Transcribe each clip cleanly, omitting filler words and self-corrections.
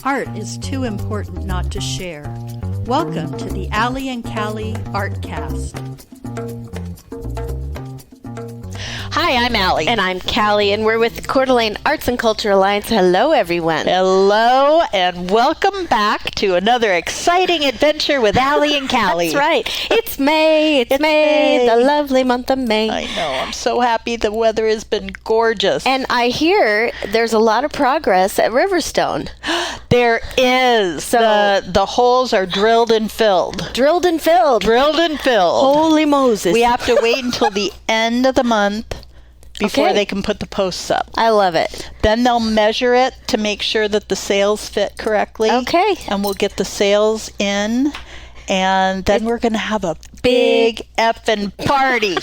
Art is too important not to share. Welcome to the Allie and Callie Artcast. Hi, I'm Allie. And I'm Callie, and we're with the Coeur d'Alene Arts and Culture Alliance. Hello, everyone. Hello, and welcome back to another exciting adventure with Allie and Callie. That's right. It's May. It's May, the lovely month of May. I know. I'm so happy. The weather has been gorgeous. And I hear there's a lot of progress at Riverstone. There is. So the holes are drilled and filled. Drilled and filled. Drilled and filled. Holy Moses. We have to wait until the end of the month before Okay. they can put the posts up. I love it. Then they'll measure it to make sure that the sails fit correctly. Okay. And we'll get the sails in, and then we're going to have a big effing party.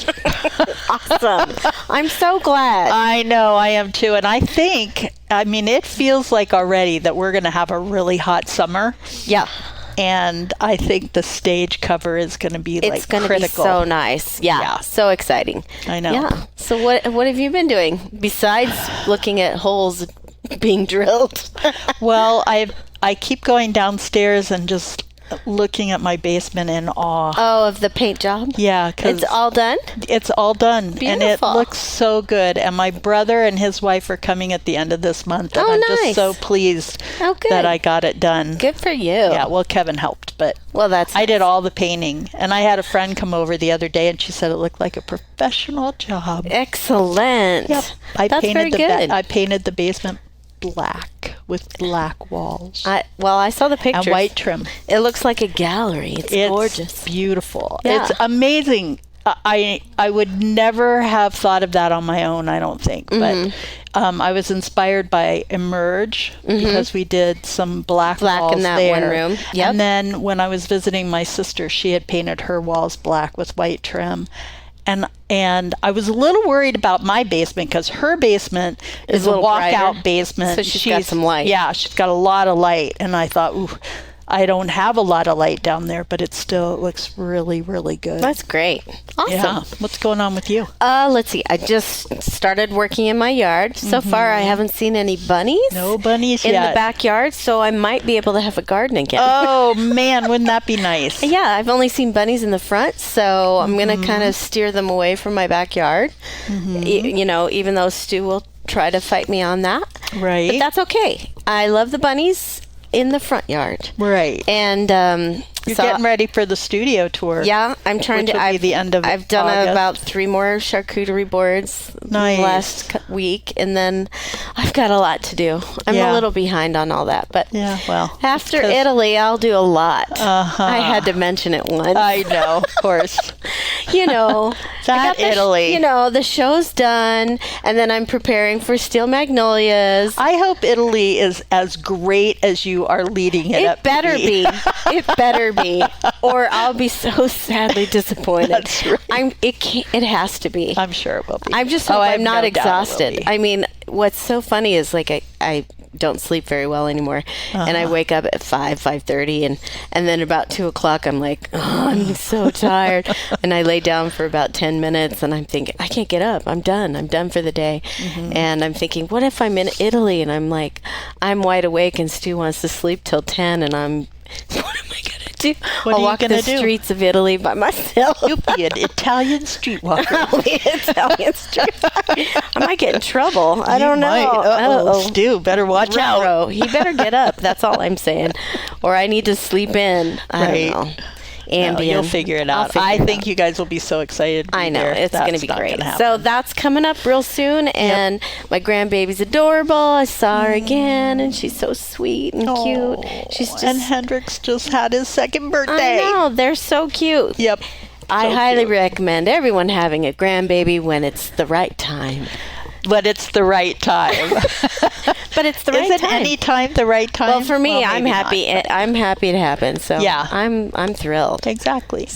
Awesome. I'm so glad. I know, I am too. And I think, it feels like already that we're going to have a really hot summer. Yeah. And I think the stage cover is going to be It's going to be critical. so nice. Yeah. So exciting. I know. Yeah. So what have you been doing besides looking at holes being drilled? Well, I keep going downstairs and just looking at my basement in awe. Oh, of the paint job? Yeah, It's all done? It's all done. Beautiful. And it looks so good. And my brother and his wife are coming at the end of this month. And Oh, I'm nice. just so pleased Oh, good. that I got it done. Good for you. Yeah, well, Kevin helped, but Well, that's I did all the painting. And I had a friend come over the other day, and she said it looked like a professional job. excellent. Yep. I That's very good. I painted the basement black with black walls I saw the pictures. and white trim. It looks like a gallery. It's gorgeous. It's beautiful. Yeah. It's amazing. I would never have thought of that on my own, I don't think. But I was inspired by Emerge because we did some black walls in that there. one room. Yep. And then when I was visiting my sister, she had painted her walls black with white trim. And I was a little worried about my basement because her basement is a little walkout brighter. basement. So she's got some light. Yeah, she's got a lot of light. And I thought, ooh, I don't have a lot of light down there, but it looks really, really good. That's great. Awesome. Yeah. What's going on with you? Let's see. I just started working in my yard. So far, I haven't seen any bunnies. No bunnies in yet. the backyard, so I might be able to have a garden again. Oh, man, wouldn't that be nice? Yeah, I've only seen bunnies in the front, so I'm going to kind of steer them away from my backyard. Even though Stu will try to fight me on that. Right. But that's okay. I love the bunnies in the front yard. Right. And You're getting ready for the studio tour. Yeah, I'm trying which to. will be the end of I've done August. about 3 more charcuterie boards Nice. last week, and then I've got a lot to do. I'm Yeah. a little behind on all that, but Yeah, well. after 'cause- Italy, I'll do a lot. Uh-huh. I had to mention it once. I know, of course. I got Italy. the show's done, and then I'm preparing for Steel Magnolias. I hope Italy is as great as you are leading it up It better to be. It better be, or I'll be so sadly disappointed. That's right. It has to be. I'm sure it will be. I'm just I hope have I'm not no doubt it will exhausted. be. I mean, what's so funny is I don't sleep very well anymore, and I wake up at 5:30, and then about 2:00 I'm like, oh, I'm so tired, and I lay down for about 10 minutes, and I'm thinking I can't get up. I'm done for the day, and I'm thinking, what if I'm in Italy and I'm like, I'm wide awake and Stu wants to sleep till 10, and I'm what am I gonna do? What I'll are you walk gonna the do? streets of Italy by myself. You'll be an Italian streetwalker. I'll be an Italian street. I might get in trouble. I You don't know. might. Uh-oh. Uh-oh. Stu, better watch out. Ruh-roh. He better get up. That's all I'm saying. Or I need to sleep in. I Right. don't know. No, Ambien. you'll figure it I'll out. figure I it think out. you guys will be so excited to be I know. there. It's going to That's be not great. gonna happen. So that's coming up real soon. And my grandbaby's adorable. I saw her again, and she's so sweet and cute. She's just. And Hendrix just had his second birthday. I know. They're so cute. Yep. I So highly cute. recommend everyone having a grandbaby when it's the right time. But it's the right time. But it's the right Isn't time. any time the right time? Well, for me, I'm maybe happy. not, but- I'm happy it happened. So Yeah. I'm thrilled. Exactly.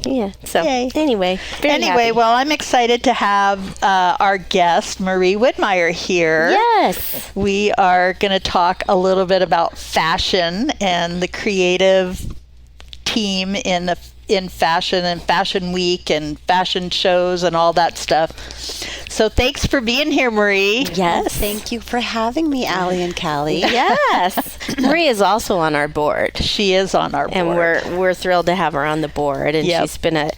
Yeah. So Yay. anyway, very happy. Well, I'm excited to have our guest, Marie Widmyer, here. Yes. We are going to talk a little bit about fashion and the creative team in the in fashion and Fashion Week and fashion shows and all that stuff. So thanks for being here, Marie. Yes. Thank you for having me, Allie and Callie. Yes. Marie is also on our board. She is on our board. And we're thrilled to have her on the board. And Yep. she's been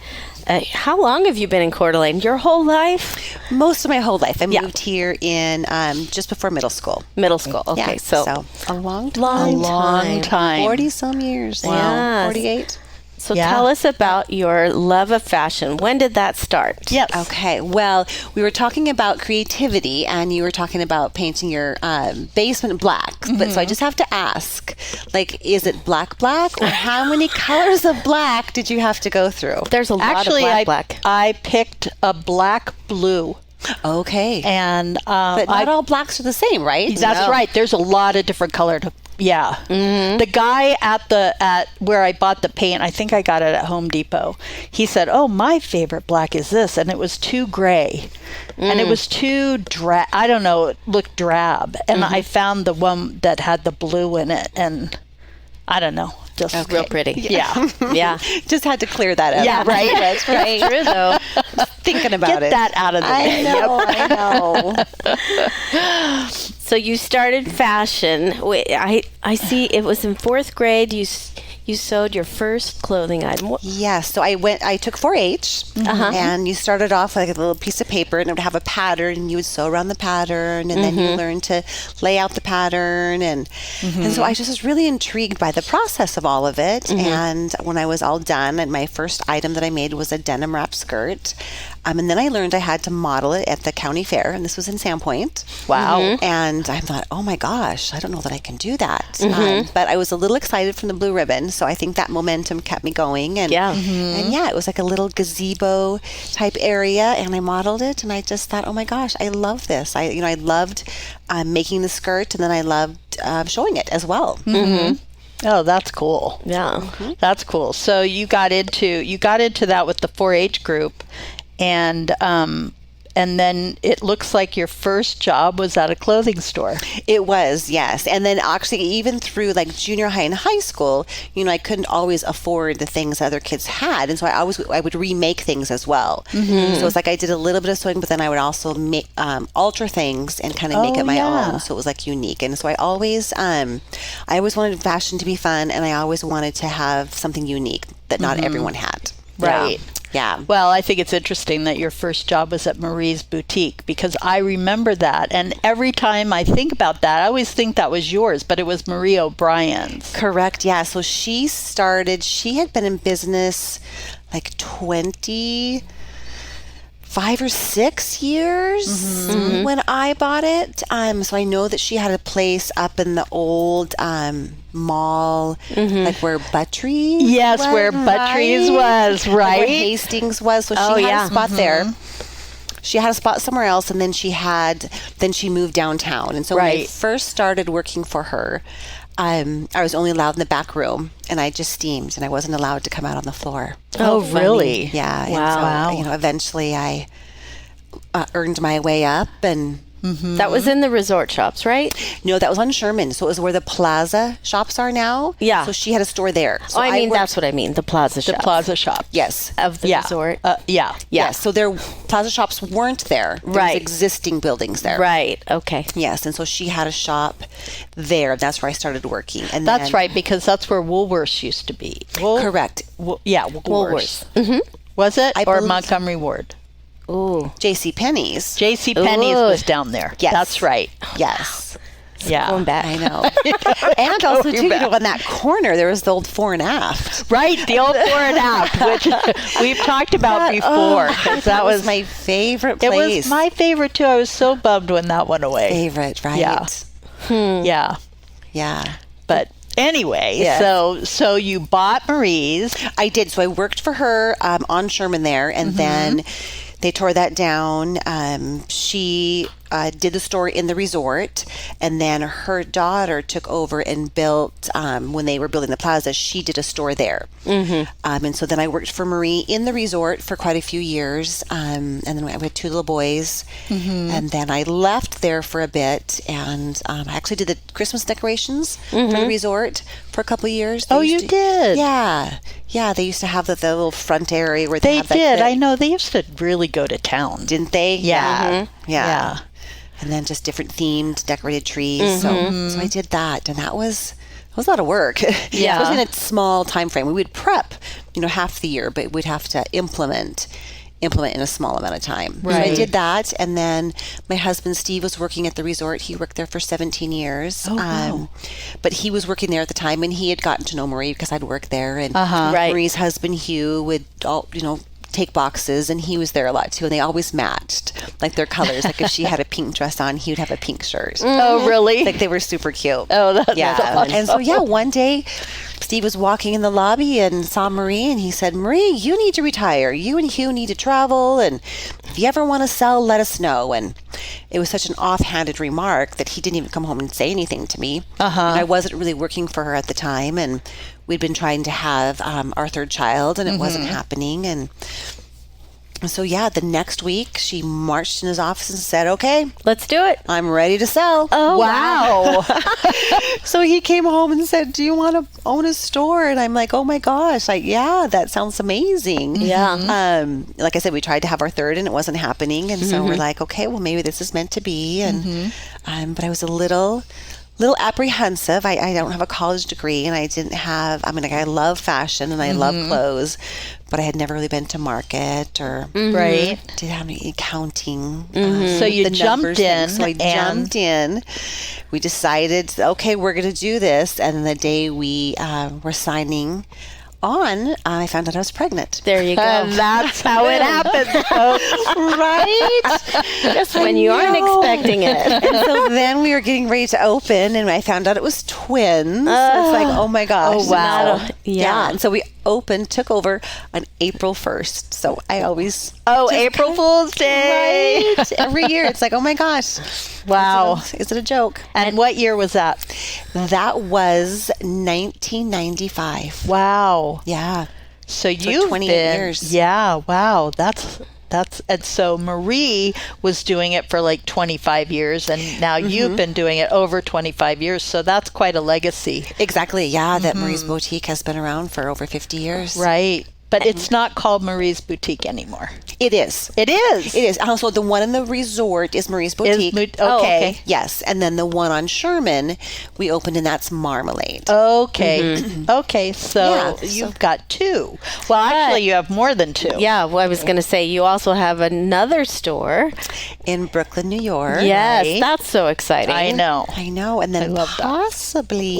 how long have you been in Coeur d'Alene? Your whole life? Most of my whole life. I Yeah. moved here in just before middle school. Middle school. Okay. Yeah, So a long time. long long time. 40-some years. Wow. Yes. 48. So Yeah. tell us about your love of fashion. When did that start? Yes. Okay, well, we were talking about creativity, and you were talking about painting your basement black. But so I just have to ask, like, is it black, or how many colors of black did you have to go through? There's a lot Actually, of black. I picked a black blue. Okay, And but not all blacks are the same, right? that's right. There's a lot of different colored. Yeah. The guy at where I bought the paint, I think I got it at Home Depot. He said, "Oh, my favorite black is this," and it was too gray, and it was too I don't know. It looked drab, and I found the one that had the blue in it, and I don't know, just Real pretty. Yeah. Yeah. Just had to clear that up. Yeah, right. That's right. True though. Thinking about Get it. that out of the way. I know. So you started fashion. Wait, I see it was in 4th grade. You sewed your first clothing item. Yeah, so I took 4-H, and you started off with like a little piece of paper, and it would have a pattern, and you would sew around the pattern, and then you learned to lay out the pattern, and so I just was really intrigued by the process of all of it. And when I was all done, and my first item that I made was a denim wrap skirt, and then I learned I had to model it at the county fair, and this was in Sandpoint. Wow. And I thought, oh my gosh, I don't know that I can do that. But I was a little excited from the blue ribbon, so I think that momentum kept me going. And and yeah, it was like a little gazebo type area, and I modeled it, and I just thought, oh my gosh, I love this. I loved making the skirt, and then I loved showing it as well. Oh, that's cool. Yeah. That's cool. So you got into that with the 4-H group, and then it looks like your first job was at a clothing store. It was, yes. And then actually even through like junior high and high school, I couldn't always afford the things other kids had. And so I would remake things as well. So it's like I did a little bit of sewing, but then I would also make, alter things and kind of make it my own. So it was like unique. And so I always wanted fashion to be fun, and I always wanted to have something unique that not everyone had. Right. Yeah. Well, I think it's interesting that your first job was at Marie's boutique, because I remember that. And every time I think about that, I always think that was yours, but it was Marie O'Brien's. Correct. Yeah. So she had been in business like 25 or 6 years when I bought it. So I know that she had a place up in the old mall, like where Buttrey's Yes, was, where Buttrey's was, Like right? where Hastings was. So she had a spot there. She had a spot somewhere else, and then she moved downtown. And so when I first started working for her, I was only allowed in the back room, and I just steamed, and I wasn't allowed to come out on the floor. Oh, really? Yeah. Wow. And so, eventually I earned my way up, and That was in the resort shops, right? no, that was on Sherman. So it was where the Plaza shops are now. Yeah. So she had a store there. So That's what I mean. The plaza The shop. Plaza shop. Yes. Of the resort. Yeah. Yes. So their Plaza shops weren't there. There was Right. existing buildings there. Right. Okay. Yes. And so she had a shop there. That's where I started working. And That's then, right, because that's where Woolworths used to be. Correct. Woolworths. Was it? I Or believe- Montgomery Ward? Ooh. J.C. Penney's. J.C. Penney's Ooh. was down there. Yes. That's right. Yes. Yeah. Going back. I know. And also, too, on that corner, there was the old fore and aft. Right, the old fore and aft, which we've talked about before. 'Cause that was my favorite It place. was my favorite too. I was so bummed when that went away. favorite, right? Yeah. Yeah. Yeah. But anyway, Yeah. so you bought Marie's. I did. So I worked for her on Sherman there, and then They tore that down. She did the store in the resort, and then her daughter took over and built, when they were building the plaza, she did a store there. And so then I worked for Marie in the resort for quite a few years, and then I had 2 little boys, and then I left there for a bit, and I actually did the Christmas decorations for the resort for a couple of years. Oh, you did? Yeah, they used to have the little front area where They have did. I know. They used to really go to town. didn't they? Yeah. Yeah. And then just different themed decorated trees. So I did that, and that was a lot of work. Yeah. Especially in a small time frame. We would prep, half the year, but we'd have to implement in a small amount of time. Right. So I did that, and then my husband Steve was working at the resort. He worked there for 17 years. Oh, wow. But he was working there at the time, and he had gotten to know Marie because I'd worked there, and Right. Marie's husband Hugh would take boxes, and he was there a lot too, and they always matched like their colors. Like if she had a pink dress on, he would have a pink shirt. Oh, really? Like they were super cute. Oh, that's awesome. And so one day Steve was walking in the lobby and saw Marie, and he said, "Marie, you need to retire. You and Hugh need to travel, and if you ever want to sell, let us know." And it was such an offhanded remark that he didn't even come home and say anything to me. And I wasn't really working for her at the time, and we'd been trying to have our 3rd child, and it wasn't happening. And so, the next week she marched in his office and said, "Okay, Let's do it. I'm ready to sell." Oh, Wow. So he came home and said, "Do you want to own a store?" And I'm like, "Oh my gosh, yeah, that sounds amazing." Yeah. Like I said, we tried to have our 3rd, and it wasn't happening, and so we're like, "Okay, well maybe this is meant to be." And but I was a little apprehensive. I don't have a college degree, and I didn't have. I love fashion and I love clothes, but I had never really been to market or Right. didn't have any accounting. So you the numbers jumped in. thing. So I jumped in. We decided, okay, we're going to do this. And the day we were signing on, I found out I was pregnant. There you go. And that's how it happens. Right? Just when you aren't expecting it. And so then we were getting ready to open, and I found out it was twins. So it's like, oh my gosh. Oh, wow. Yeah. And so we took over on April 1st. So I always. Oh, April Fool's Day. Right. Every year. It's like, oh my gosh. Wow. Is it a joke? And what year was that? That was 1995. Wow. Yeah. So you've 28 been, years. Yeah, wow. That's and so Marie was doing it for like 25 years, and now you've been doing it over 25 years. So that's quite a legacy. Exactly. Yeah. That Marie's Boutique has been around for over 50 years. Right. But it's not called Marie's Boutique anymore. It is. It is. It is. Also, the one in the resort is Marie's Boutique. Okay. Yes. And then the one on Sherman, we opened, and that's Marmalade. Okay. Okay. So Yeah, you've got 2. Well, actually, you have more than 2. Yeah, well, I was going to say you also have another store. In Brooklyn, New York. Yes, Right. that's so exciting. I know. I know. And then love that. possibly.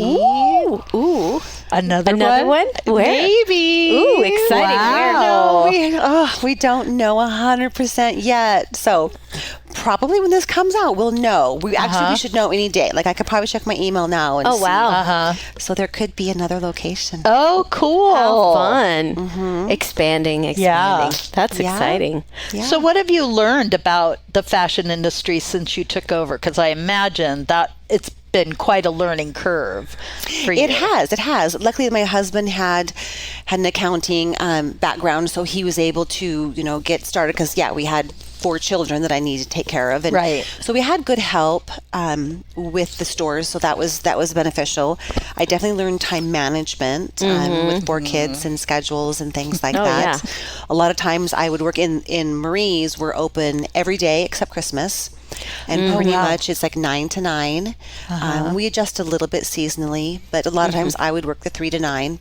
Ooh. Another one? Where? Maybe. Ooh, exciting. Wow. We don't know 100% yet. So probably when this comes out, we'll know. We should know any day. Like I could probably check my email now and Oh, see. wow. So there could be another location. Oh, cool. How fun. Expanding. Yeah. That's exciting. Yeah. So what have you learned about the fashion industry since you took over? Because I imagine that it's been quite a learning curve for you. It has. Luckily, my husband had an accounting background, so he was able to, get started. Because we had 4 children that I needed to take care of, and Right. so we had good help with the stores. So that was beneficial. I definitely learned time management with 4 kids and schedules and things like that. yeah. A lot of times I would work in Marie's. We're open every day except Christmas. And pretty much it's like 9 to 9. We adjust a little bit seasonally, but a lot of times I would work the 3 to 9,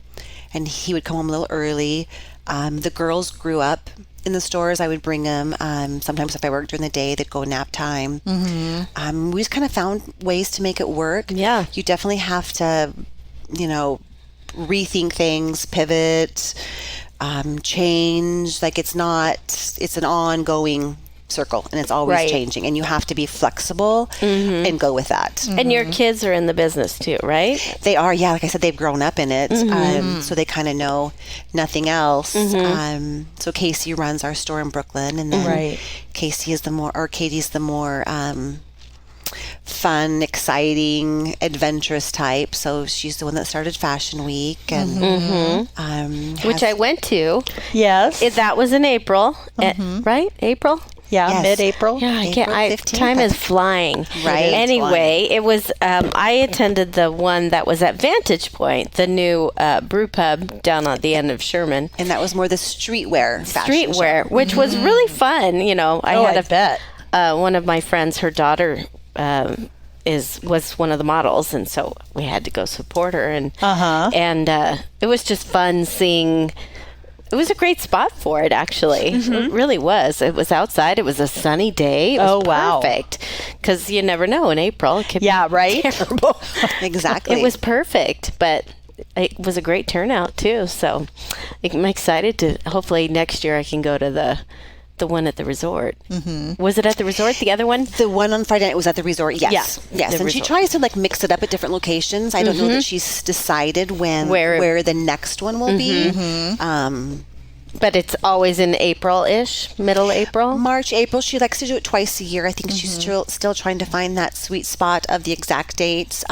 and he would come home a little early. The girls grew up in the stores. I would bring them. Sometimes if I worked during the day, they'd go nap time. We just kind of found ways to make it work. Yeah. You definitely have to, rethink things, pivot, change. Like it's an ongoing circle, and it's always Right. changing, and you have to be flexible and go with that. And your kids are in the business too, right? They are, yeah. Like I said, they've grown up in it, so they kind of know nothing else. So Casey runs our store in Brooklyn, and then Right. Katie's the more fun, exciting, adventurous type. So she's the one that started Fashion Week, and Which I went to. Yes. That was in April, right? April? yeah, Yes. mid-April. Yeah, I can't. April 15th, Time I is think. flying. Right. It's Anyway, it was. I attended the one that was at Vantage Point, the new brew pub down at the end of Sherman. and that was more the streetwear fashion show. Streetwear, which was really fun. You know, I had I bet. one of my friends, her daughter was one of the models, and so we had to go support her, and it was just fun seeing. It was a great spot for it, actually. It really was. It was outside. It was a sunny day. It was Oh, wow. perfect. Because you never know in April. It could Yeah, be right? terrible. Exactly. It was perfect, but it was a great turnout too. So I'm excited to. Hopefully next year I can go to the one at the resort. Was it at the resort? The other one? The one on Friday night was at the resort. Yes. Yeah, Yes. the And she resort. tries to like mix it up at different locations. I don't know that she's decided where the next one will be. But it's always in April-ish, middle April. March, April. She likes to do it twice a year. I think she's still trying to find that sweet spot of the exact dates.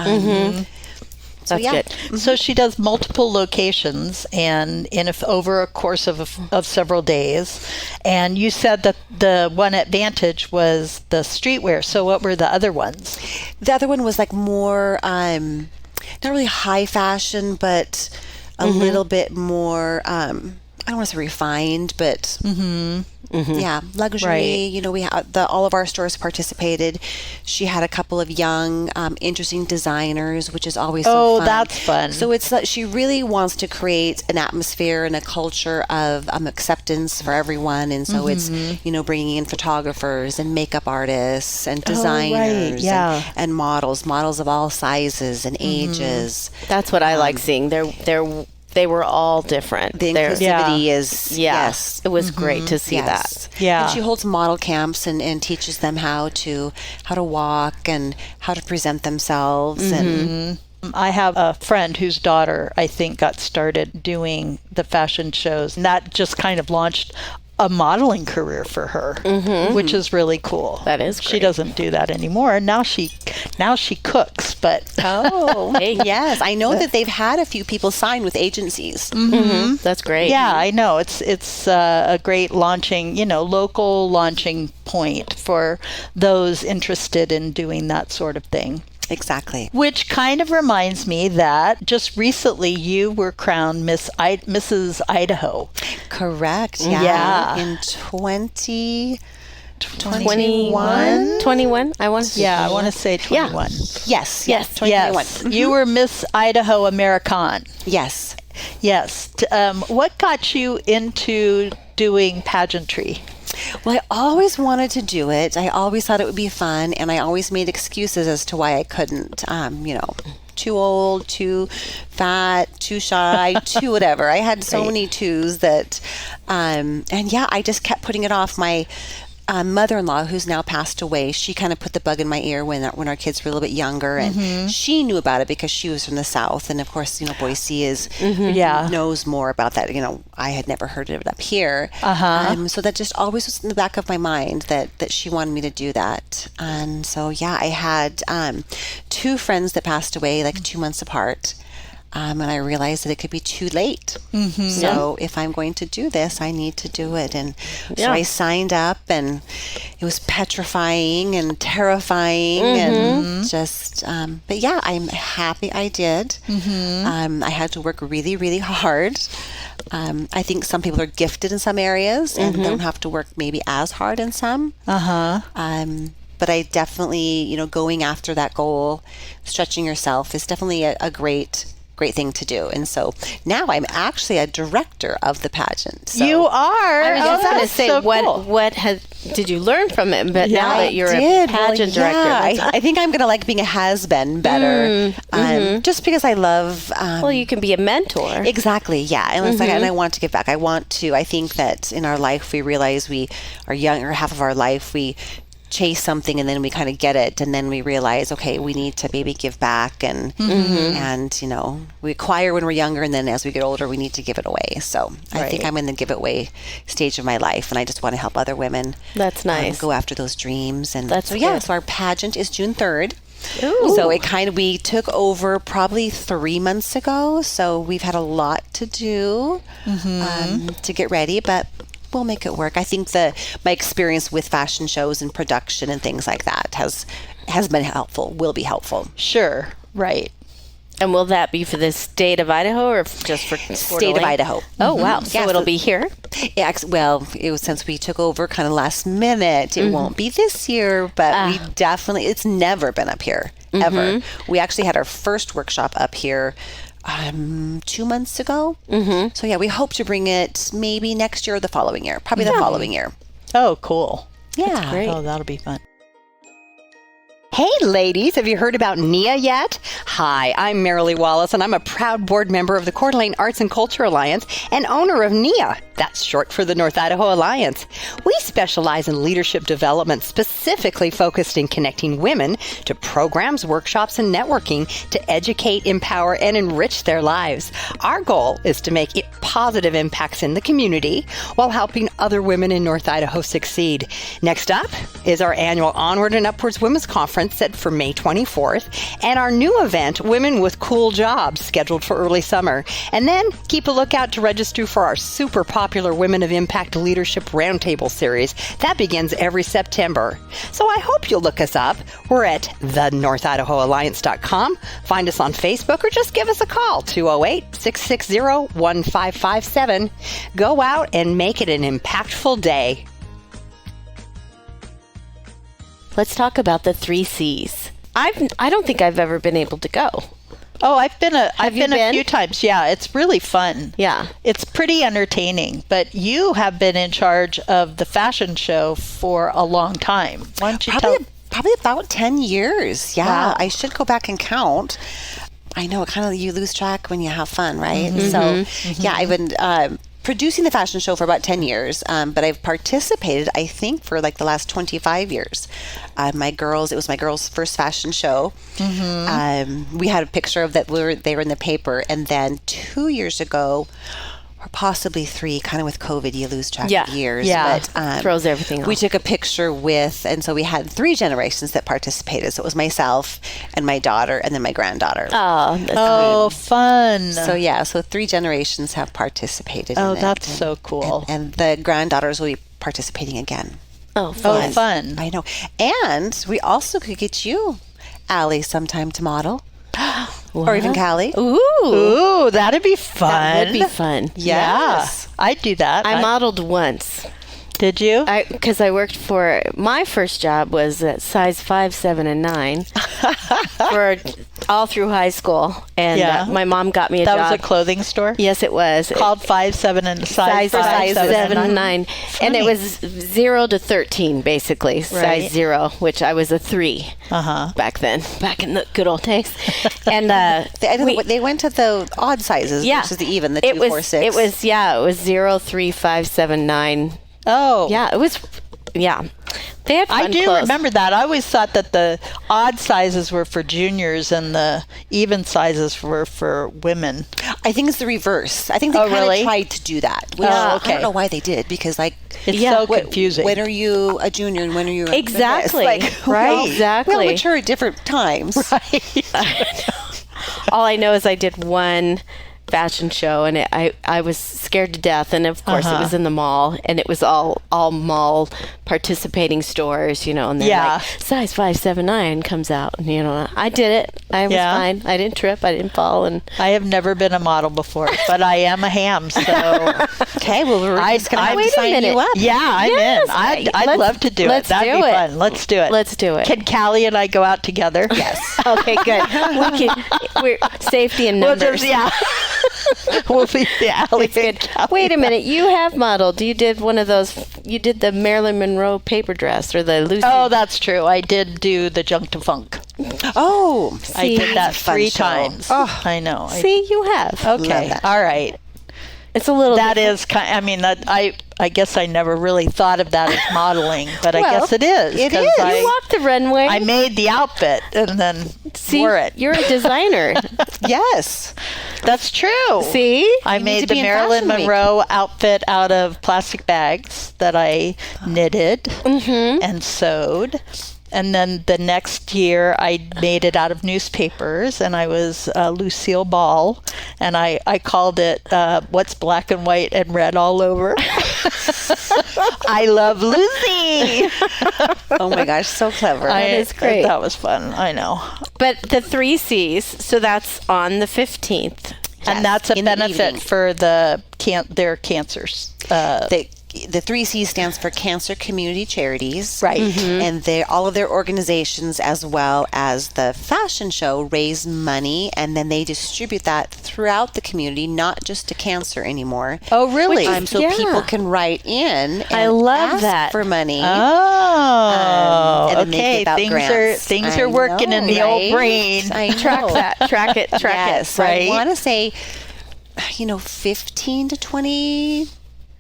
So That's yeah. good. So she does multiple locations and over a course of several days. And you said that the one at Vantage was the streetwear. So what were the other ones? The other one was like more, not really high fashion, but a little bit more, I don't want to say refined, but yeah, luxury. Right. You know, we had all of our stores participated. She had a couple of young, interesting designers, which is always so Oh, fun. that's fun. So it's she really wants to create an atmosphere and a culture of acceptance for everyone, and so it's bringing in photographers and makeup artists and designers yeah. and models of all sizes and ages. That's what I like seeing. They were all different. The They're- inclusivity is yes, it was great to see that. Yeah. And she holds model camps and teaches them how to walk and how to present themselves. And I have a friend whose daughter, I think, got started doing the fashion shows. And that just kind of launched a modeling career for her, which is really cool. That is She great. doesn't do that anymore. Now she cooks, but oh, Hey. yes, I know that they've had a few people sign with agencies. That's great. yeah, I know it's a great launching, local launching point for those interested in doing that sort of thing. Exactly. Which kind of reminds me that just recently you were crowned Mrs. Idaho. Correct. Yeah. In 21? 21? I want to say Yeah, I want to say 21. Yes. Yes. 2021. Yes, you were Miss Idaho American. Yes. Yes. What got you into doing pageantry? Well, I always wanted to do it. I always thought it would be fun, and I always made excuses as to why I couldn't. Too old, too fat, too shy, too whatever. I had so many twos that, I just kept putting it off. My mother-in-law, who's now passed away, she kind of put the bug in my ear when our kids were a little bit younger, and she knew about it because she was from the South, and of course, Boise knows more about that. I had never heard of it up here, so that just always was in the back of my mind that she wanted me to do that, and so I had two friends that passed away like 2 months apart. And I realized that it could be too late. So if I'm going to do this, I need to do it. And so I signed up, and it was petrifying and terrifying, and just, but I'm happy I did. I had to work really, really hard. I think some people are gifted in some areas and don't have to work maybe as hard in some. But I definitely, going after that goal, stretching yourself is definitely a great great thing to do. And so now I'm actually a director of the pageant. So You are. I was just going to that's say, so cool. what did you learn from it? But now that you're a pageant director, Yeah, I think I'm going to like being a has-been better, just because I love. well, you can be a mentor. Exactly. Yeah. And it's like, and I want to give back. I think that in our life, we realize we are young, or half of our life, we chase something and then we kind of get it. And then we realize, okay, we need to maybe give back. And, we acquire when we're younger. And then as we get older, we need to give it away. So I think I'm in the give it away stage of my life. And I just want to help other women. That's nice. Go after those dreams. And That's so, good. so our pageant is June 3rd. Ooh. So we took over probably 3 months ago. So we've had a lot to do to get ready, but we'll make it work. I think my experience with fashion shows and production and things like that has been helpful, will be helpful. Sure. Right. And will that be for the state of Idaho or just for Coeur State of d'Alene? Idaho. Oh, wow. So Yeah, it'll be here? Yeah, well, it was since we took over kind of last minute. It won't be this year, but we definitely, it's never been up here, ever. We actually had our first workshop up here 2 months ago. So yeah, we hope to bring it maybe next year or the following year. Probably the following year. Oh, cool. Yeah. great. Oh, that'll be fun. Hey, ladies, have you heard about NIA yet? Hi, I'm Marilee Wallace, and I'm a proud board member of the Coeur d'Alene Arts and Culture Alliance and owner of NIA. That's short for the North Idaho Alliance. We specialize in leadership development, specifically focused in connecting women to programs, workshops, and networking to educate, empower, and enrich their lives. Our goal is to make positive impacts in the community while helping other women in North Idaho succeed. Next up is our annual Onward and Upwards Women's Conference set for May 24th, and our new event, Women with Cool Jobs, scheduled for early summer. And then keep a lookout to register for our super popular Women of Impact Leadership Roundtable series. That begins every September. So I hope you'll look us up. We're at thenorthidahoalliance.com. Find us on Facebook or just give us a call, 208-660-1557. Go out and make it an impactful day. Let's talk about the 3 C's. I don't think I've ever been able to go. Oh, I've been a been? few times. Yeah, it's really fun. Yeah. It's pretty entertaining, but you have been in charge of the fashion show for a long time. Why don't you Probably about 10 years. Yeah. Wow. I should go back and count. I know, kind of you lose track when you have fun, right? So, yeah, I've been producing the fashion show for about 10 years, but I've participated, I think, for like the last 25 years. It was my girls' first fashion show. We had a picture of that, they were in the paper, and then 2 years ago, or possibly 3, kind of with COVID, you lose track of years. Yeah. But, Throws everything off. We took a picture and so we had 3 generations that participated. So it was myself and my daughter and then my granddaughter. Oh, that's Oh, fun. So 3 generations have participated in Oh, it. that's so cool. And the granddaughters will be participating again. Oh, Oh, fun. fun. I know. And we also could get you, Allie, sometime to model. Or even Callie. Ooh. Ooh, that'd be fun. That would be fun. Yeah, Yes. I'd do that. I modeled once. Did you? Because I worked for, my first job was at size 5, 7, and 9 for all through high school. And my mom got me a job. That was a clothing store? Yes, it was. Called 5, 7, and size 7 and 9. And Funny. it was 0 to 13, basically. Right. Size 0, which I was a 3 back then, back in the good old days. And they went to the odd sizes versus the even, the 2, 4, 6. It was 0, 3, 5, 7, 9. Oh. Yeah, it was, They had fun I do clothes. remember that. I always thought that the odd sizes were for juniors and the even sizes were for women. I think it's the reverse. I think they kind of tried to do that. Which I don't know why they did, because It's so confusing. When are you a junior and when are you a Exactly. Right. Exactly. We'll mature at different times. Right. All I know is I did one fashion show, and I was scared to death, and of course it was in the mall, and it was all mall participating stores, and they're like, size 5, 7, 9 comes out, and I did it. I was fine. I didn't trip. I didn't fall. And I have never been a model before, but I am a ham, so okay, well, we're just going to have to sign you up. Yeah, I'm in. I'd love to do it. That'd be fun. Let's do it. Let's do it. Can Callie and I go out together? Yes. Okay, good. We're safety and We'll numbers. we'll be the Allie It's good. Wait a minute. You have modeled. You did one of those. You did the Marilyn Monroe paper dress or the Lucy. Oh, that's true. I did do the Junk to Funk. Oh, I did that fun 3 show. times. Oh. I know. See, you have. Okay. that. All right. It's a little. That different. is kind. I mean, that I guess I never really thought of that as modeling, but I Well, guess it is. it 'cause is. You I walked the runway. I made the outfit and then See, wore it. You're a designer. Yes. That's true. See? I You need made to the be in Marilyn Fashion Week. Monroe outfit out of plastic bags that I knitted and sewed. And then the next year, I made it out of newspapers, and I was Lucille Ball, and I called it "What's Black and White and Red All Over." I love Lucy. Oh my gosh, so clever. That is great. That was fun. I know, But the 3 C's, so that's on the 15th. and that's a in the benefit evening. for their cancers. The 3 C's stands for Cancer Community Charities. Right. And all of their organizations, as well as the fashion show, raise money, and then they distribute that throughout the community, not just to cancer anymore. Oh, really? So Yeah. people can write in and I love ask that. for money. Oh, and then they okay. give out Things grants. are I working in know, the old right? brain. I Track know. that. Track it. Track Yes, it. right? I want to say, 15 to 20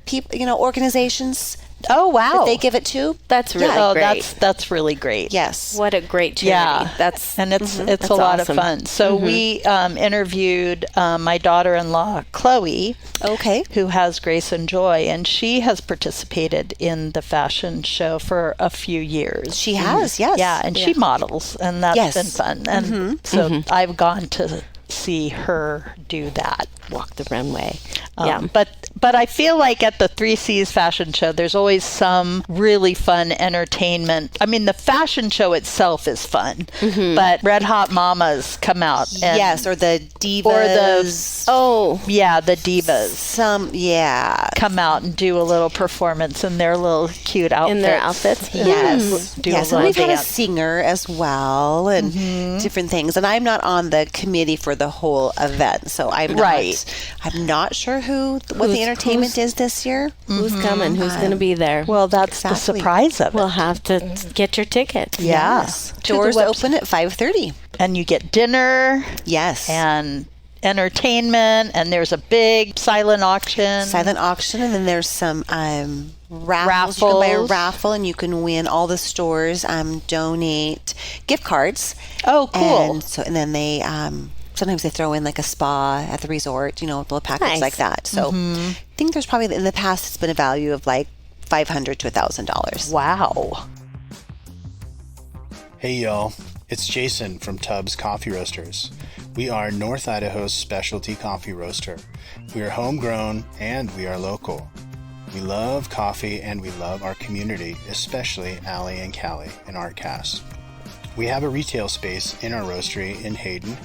people, organizations Oh, wow. that they give it to. That's really Oh, great. that's really great. Yes. What a great charity. Yeah, That's and it's that's a lot awesome. of fun. So we interviewed my daughter-in-law Chloe, Okay. who has Grace and Joy, and she has participated in the fashion show for a few years. She has, yes. Yeah, and she models, and that's Yes. been fun. And so I've gone to see her do that. Walk the runway. Yeah. But I feel like at the 3 C's fashion show, there's always some really fun entertainment. I mean, the fashion show itself is fun, but Red Hot Mamas come out. And, Yes, or the divas. Or the- Oh, yeah, the divas yeah. come out and do a little performance in their little cute outfits. in their outfits. Yes. Do Yes, a and little we've had a dance. singer as well and different things. And I'm not on the committee for the whole event, so I'm not sure what the entertainment is this year. Who's coming? Who's going to be there? Well, that's the Exactly. surprise of it. We'll have to get your ticket. Yeah. Yes. To the Doors website. open at 5:30. And you get dinner Yes. and entertainment, and there's a big silent auction. Silent auction, and then there's some raffles. You can buy a Raffles. raffle, and you can win. All the stores donate gift cards. Oh, cool. And then they sometimes they throw in like a spa at the resort, little package Nice. like that. So I think there's probably in the past it's been a value of like $500 to $1,000. Wow. Hey y'all, it's Jason from Tubbs Coffee Roasters. We are North Idaho's specialty coffee roaster. We are homegrown and we are local. We love coffee and we love our community, especially Allie and Callie in ArtCast. We have a retail space in our roastery in Hayden,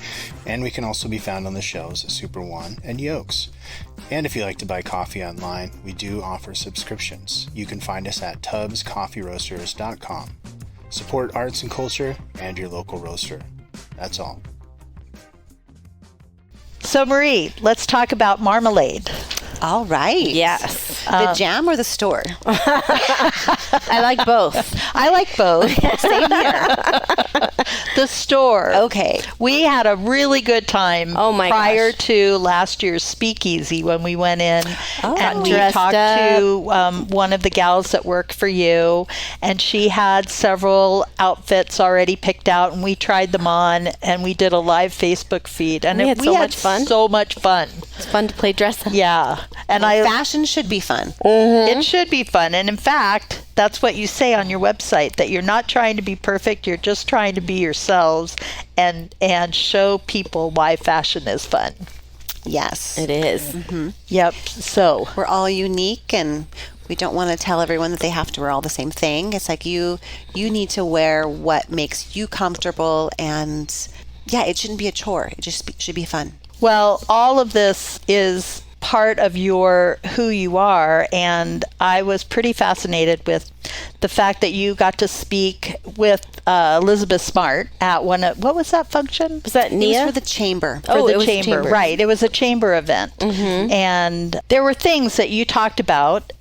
and we can also be found on the shelves at Super One and Yokes. And if you like to buy coffee online, we do offer subscriptions. You can find us at tubbscoffeeroasters.com. Support arts and culture and your local roaster. That's all. So, Marie, let's talk about marmalade. All right. Yes. The jam or the store? I like both. I like both. Same here. The store. Okay. We had a really good time Oh, my prior gosh. to last year's speakeasy when we went in and we Dressed talked up. to one of the gals that work for you, and she had several outfits already picked out, and we tried them on, and we did a live Facebook feed, and We had so much fun. So much fun. It's fun to play dress up. Yeah, and Fashion should be fun. it should be fun, and in fact, that's what you say on your website, that you're not trying to be perfect, you're just trying to be yourselves and show people why fashion is fun. Yes. It is. Yep. So, We're all unique, and we don't want to tell everyone that they have to wear all the same thing. It's like you need to wear what makes you comfortable, and it shouldn't be a chore. It just should be fun. well, all of this is part of who you are, and I was pretty fascinated with the fact that you got to speak with Elizabeth Smart at what was that function? Was that It Nia? was for the chamber. For the it was chamber, right? It was a chamber event, and there were things that you talked about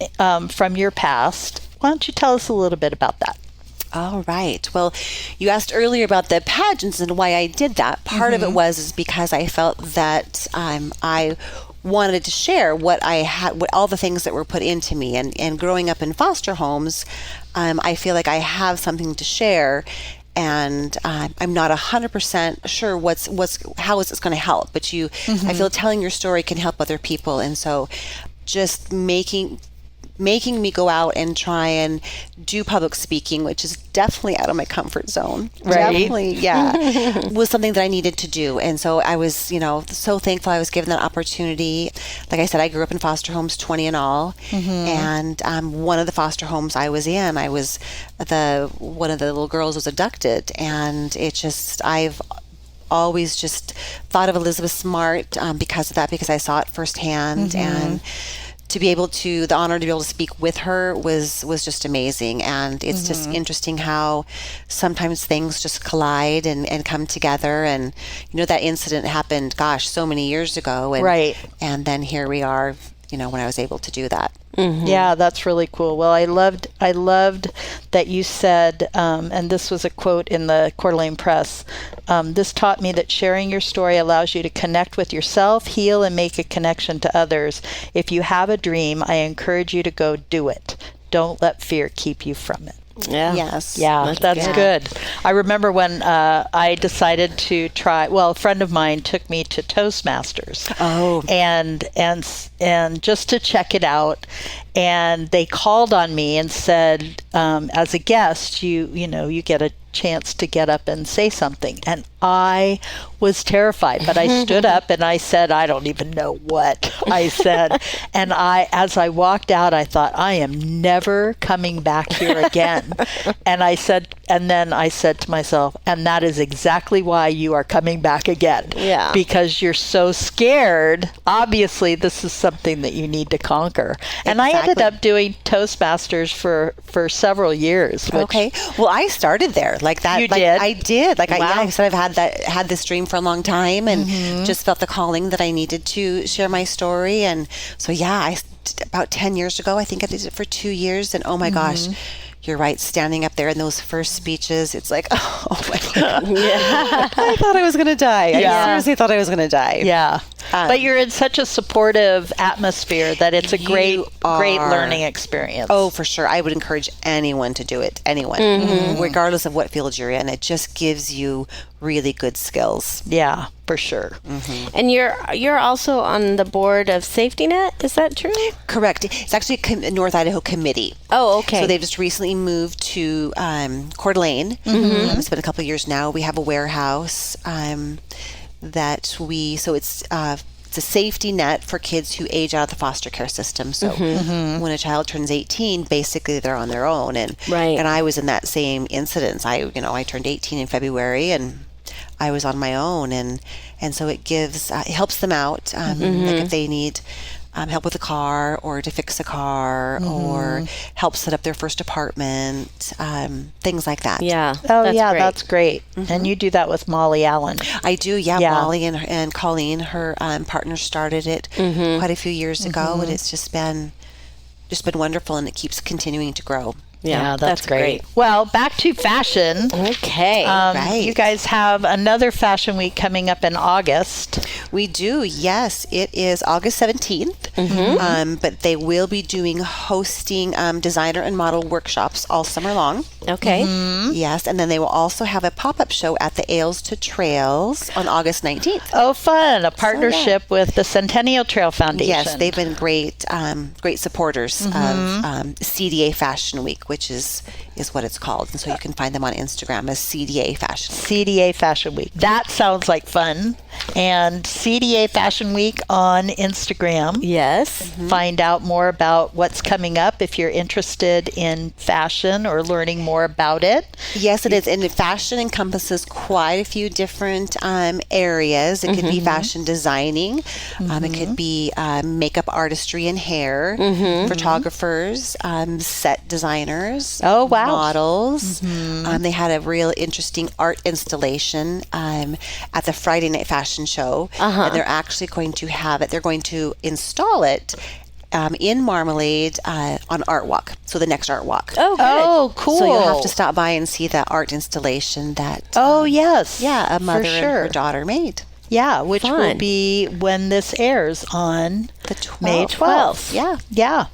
from your past. Why don't you tell us a little bit about that? All right. Well, you asked earlier about the pageants and why I did that. Part of it is because I felt that I wanted to share what I had, what all the things that were put into me, and growing up in foster homes, I feel like I have something to share, and I'm not 100% sure how is this going to help, but I feel telling your story can help other people, and so just making me go out and try and do public speaking, which is definitely out of my comfort zone. Right. Definitely, yeah. Was something that I needed to do. And so I was, so thankful I was given that opportunity. Like I said, I grew up in foster homes, 20 in all. And one of the foster homes I was in, one of the little girls was abducted. And I've always just thought of Elizabeth Smart because of that, because I saw it firsthand. And the honor to be able to speak with her was just amazing. And it's just interesting how sometimes things just collide and come together. And, that incident happened, so many years ago. And, Right. And then here we are, when I was able to do that. Yeah, that's really cool. Well, I loved that you said, and this was a quote in the Coeur d'Alene Press, this taught me that sharing your story allows you to connect with yourself, heal, and make a connection to others. If you have a dream, I encourage you to go do it. Don't let fear keep you from it. Yeah. Yes. Yeah, that's good. I remember when I decided to try. Well, a friend of mine took me to Toastmasters. Oh. And just to check it out, and they called on me and said, as a guest, you get a chance to get up and say something. And I was terrified, but I stood up and I said, I don't even know what I said. And as I walked out, I thought, I am never coming back here again. And then I said to myself, and that is exactly why you are coming back again. Yeah. Because you're so scared. Obviously, this is something that you need to conquer. And I ended up doing Toastmasters for several years. Okay. Well, I started there like that. You did? I did. Like I said, I've had this dream for a long time, and just felt the calling that I needed to share my story. And so, about 10 years ago, I think I did it for 2 years. And oh my gosh, you're right. Standing up there in those first speeches, it's like, oh my God. I thought I was going to die. Yeah. I seriously thought I was going to die. Yeah. But you're in such a supportive atmosphere that it's a great learning experience. Oh, for sure. I would encourage anyone to do it. Anyone, regardless of what field you're in. It just gives you really good skills. Yeah, for sure. And you're also on the board of Safety Net. Is that true? Correct. It's actually a North Idaho committee. Oh, okay. So they've just recently moved to Coeur d'Alene. It's been a couple of years now. We have a warehouse it's a safety net for kids who age out of the foster care system. So when a child turns 18, basically they're on their own. And Right. I was in that same incidence. I turned 18 in February, and I was on my own, and so it helps them out, like if they need help with a car or to fix a car or help set up their first apartment, things like that. Yeah. Oh, that's yeah, great. that's great. And you do that with Molly Allen. I do, yeah. Yeah. Molly and Colleen, her partner, started it quite a few years ago, and it's just been wonderful, and it keeps continuing to grow. Yeah, that's great. Well, back to fashion. Okay. Right. You guys have another fashion week coming up in August. We do, yes. It is August 17th, but they will be hosting designer and model workshops all summer long. Okay. Yes, and then they will also have a pop-up show at the Ales to Trails on August 19th. Oh, fun. A partnership with the Centennial Trail Foundation. Yes, they've been great supporters of CDA Fashion Week, which is what it's called. And so you can find them on Instagram as CDA Fashion Week. CDA Fashion Week. That sounds like fun. and CDA Fashion Week on Instagram. Yes. Find out more about what's coming up if you're interested in fashion or learning more about it. Yes, it is. And fashion encompasses quite a few different areas. It could be fashion designing. It could be makeup artistry and hair, photographers, set designers, Oh, wow. models. They had a real interesting art installation at the Friday Night Fashion Show. And they're actually going to have it, they're going to install it in Marmalade on Art Walk. So the next Art Walk. Oh, good. Oh, cool. So you'll have to stop by and see the art installation that Oh, yes. a mother for and sure. her daughter made. Yeah, which will Fun. be when this airs on The 12th. May 12th. Yeah. Yeah.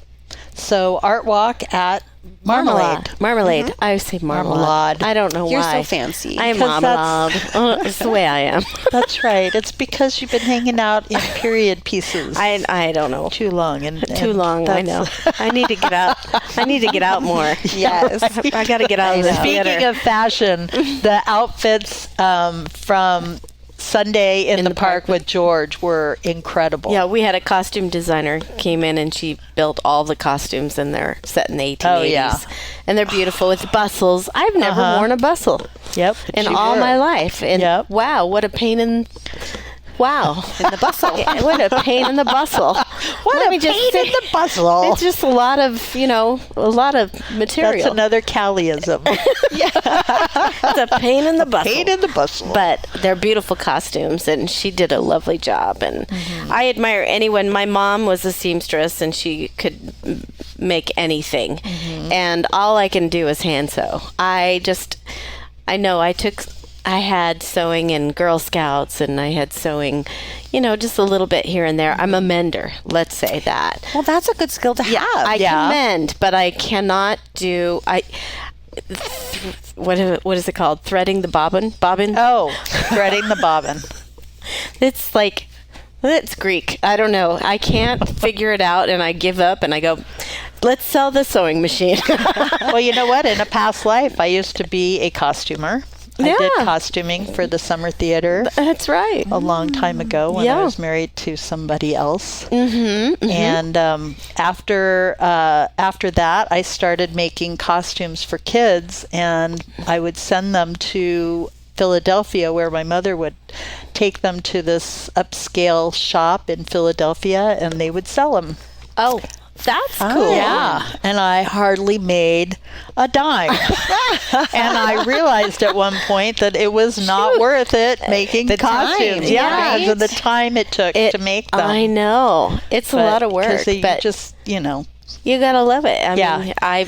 So Art Walk at Marmalade. Marmalade. I always say marmalade. Marmalade. I don't know You're why. so fancy. I am 'Cause that's- marmalade. It's the way I am. That's right. It's because you've been hanging out in period pieces I don't know. too long. Too long. I know. I need to get out. I need to get out more. Yes. I got to get out of this Speaking theater. of fashion, the outfits from Sunday in the Park with George were incredible. Yeah, we had a costume designer came in and she built all the costumes and they're set in the 1880s. Oh, yeah. And they're beautiful with bustles. I've never worn a bustle Yep. in she all were. my life. And Yep. wow, what a pain in in the bustle. Yeah, what a pain in the bustle. What a pain in the bustle. It's just a lot of, a lot of material. That's another Callieism. It's a pain in the bustle. Pain in the bustle. But they're beautiful costumes, and she did a lovely job. And I admire anyone. My mom was a seamstress, and she could make anything. And all I can do is hand sew. I had sewing in Girl Scouts, and I had sewing, just a little bit here and there. I'm a mender, let's say that. Well, that's a good skill to have. I can mend, but I cannot do. What is it called? Threading the bobbin? Oh, threading the bobbin. It's like, it's Greek. I don't know. I can't figure it out, and I give up, and I go, let's sell the sewing machine. Well, you know what? In a past life, I used to be a costumer. I did Yeah. costuming for the Summer Theater That's right. a long time ago when I Yeah. was married to somebody else. And after that, I started making costumes for kids, and I would send them to Philadelphia, where my mother would take them to this upscale shop in Philadelphia, and they would sell them. Oh, that's cool. Yeah, and I hardly made a dime. And I realized at one point that it was not worth it making The costumes. time, Yeah, right? because of the time it took to make them. I know. It's a lot of work, Because but just, you gotta love it. I Yeah. mean, I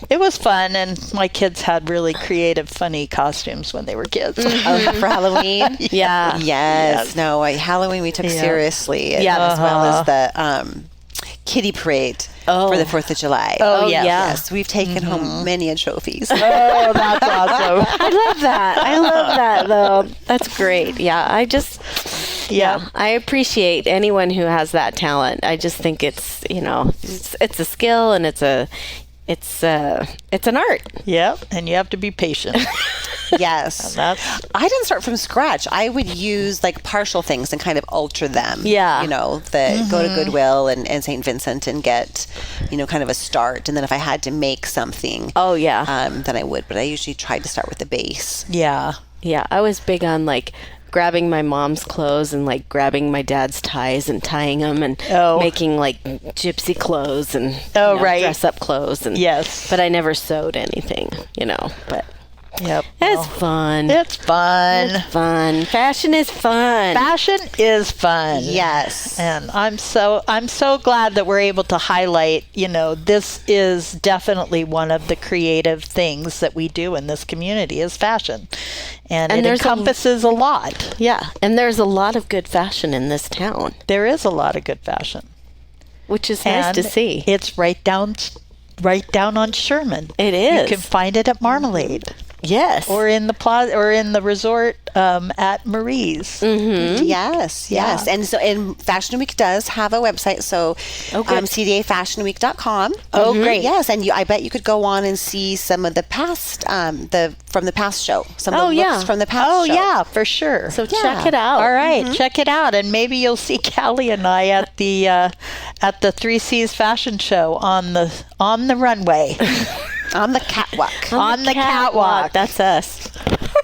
it was fun, and my kids had really creative, funny costumes when they were kids. For Halloween. yeah. Yes. No, Halloween we took seriously. Yeah. As well as the Kitty Parade for the 4th of July. Oh, yes. Yes. We've taken home many a trophies. Oh, that's awesome. I love that. I love that though. That's great. Yeah. I appreciate anyone who has that talent. I just think it's a skill, and it's an art. Yep, and you have to be patient. Yes. That's I didn't start from scratch. I would use like partial things and kind of alter them. Yeah. Go to Goodwill and St. Vincent and get, kind of a start. And then if I had to make something, Oh yeah. then I would. But I usually tried to start with the base. yeah. Yeah, I was big on like grabbing my mom's clothes and like grabbing my dad's ties and tying them and making like gypsy clothes and right. dress up clothes and Yes. But I never sewed anything, but Yep. it's fun. It's fun. It's fun. Fashion is fun. Fashion is fun. Yes. And I'm so glad that we're able to highlight, this is definitely one of the creative things that we do in this community is fashion. And it there's encompasses a lot. Yeah, and there's a lot of good fashion in this town, There is a lot of good fashion. which is nice And to see. It's right down on Sherman. It is. You can find it at Marmalade. Yes. or in the plaza or in the resort at Marie's. Yes. And Fashion Week does have a website, so CDAFashionWeek.com. Oh, great. Yes, and I bet you could go on and see some of the past, from the past show. Some of the looks from the past show. Oh, yeah, for sure. So check it out. All right, check it out, and maybe you'll see Callie and I at the 3 C's fashion show on the runway. On the catwalk. On the catwalk. That's us.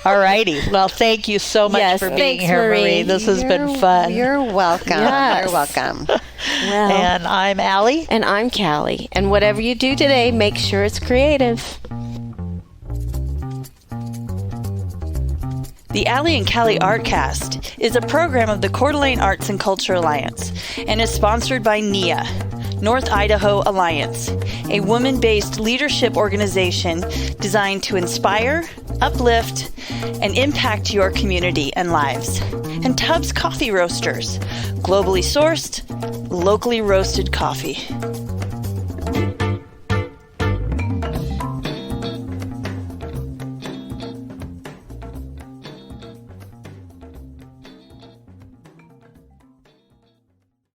All righty. Well, thank you so much for being thanks, here, Marie. This has been fun. You're welcome. Yes. You're welcome. Well, And I'm Allie. and I'm Callie. And whatever you do today, make sure it's creative. The Allie and Callie Artcast is a program of the Coeur d'Alene Arts and Culture Alliance and is sponsored by NIA, North Idaho Alliance, a woman-based leadership organization designed to inspire, uplift, and impact your community and lives. And Tubbs Coffee Roasters, globally sourced, locally roasted coffee.